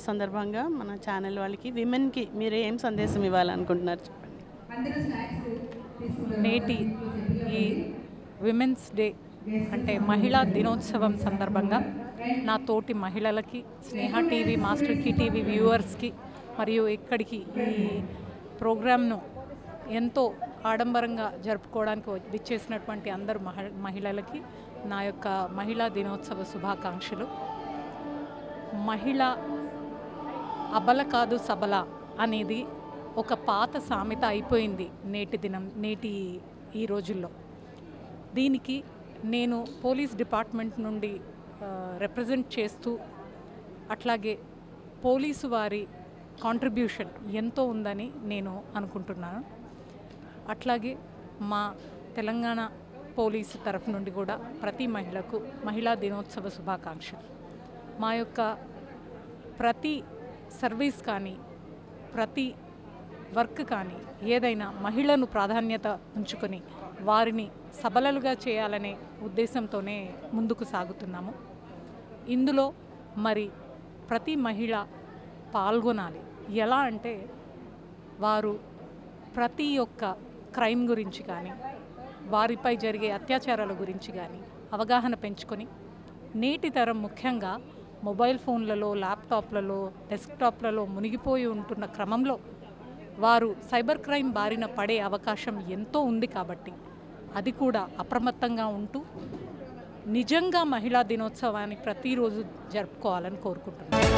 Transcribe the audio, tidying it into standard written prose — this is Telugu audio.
సందర్భంగా మన ఛానల్ వాళ్ళకి విమెన్కి మీరు ఏం సందేశం ఇవ్వాలనుకుంటున్నారు చెప్పండి. నేటి ఈ విమెన్స్ డే అంటే మహిళా దినోత్సవం సందర్భంగా నా తోటి మహిళలకి, స్నేహ టీవీ, మాస్టర్ కీ టీవీ వ్యూవర్స్కి మరియు ఇక్కడికి ఈ ప్రోగ్రామ్ను ఎంతో ఆడంబరంగా జరుపుకోవడానికి విచ్చేసినటువంటి అందరు మహిళలకి నా యొక్క మహిళా దినోత్సవ శుభాకాంక్షలు. మహిళ అబల కాదు సబల అనేది ఒక పాత సామెత అయిపోయింది నేటి ఈ రోజుల్లో. దీనికి నేను పోలీస్ డిపార్ట్మెంట్ నుండి రిప్రజెంట్ చేస్తూ, అట్లాగే పోలీసు వారి కాంట్రిబ్యూషన్ ఎంతో ఉందని నేను అనుకుంటున్నాను. అట్లాగే మా తెలంగాణ పోలీసు తరఫు నుండి కూడా ప్రతి మహిళకు మహిళా దినోత్సవ శుభాకాంక్షలు. మా యొక్క ప్రతి సర్వీస్ కానీ, ప్రతి వర్క్ కానీ ఏదైనా మహిళను ప్రాధాన్యత ఉంచుకొని వారిని సబలలుగా చేయాలనే ఉద్దేశంతోనే ముందుకు సాగుతున్నాము. ఇందులో మరి ప్రతి మహిళ పాల్గొనాలి. ఎలా అంటే వారు ప్రతి ఒక్క క్రైమ్ గురించి కానీ, వారిపై జరిగే అత్యాచారాల గురించి కానీ అవగాహన పెంచుకొని, నేటి తరం ముఖ్యంగా మొబైల్ ఫోన్లలో, ల్యాప్టాప్లలో, డెస్క్టాప్లలో మునిగిపోయి ఉంటున్న క్రమంలో వారు సైబర్ క్రైమ్ బారిన పడే అవకాశం ఎంతో ఉంది. కాబట్టి అది కూడా అప్రమత్తంగా ఉంటూ నిజంగా మహిళా దినోత్సవాన్ని ప్రతిరోజు జరుపుకోవాలని కోరుకుంటున్నాను.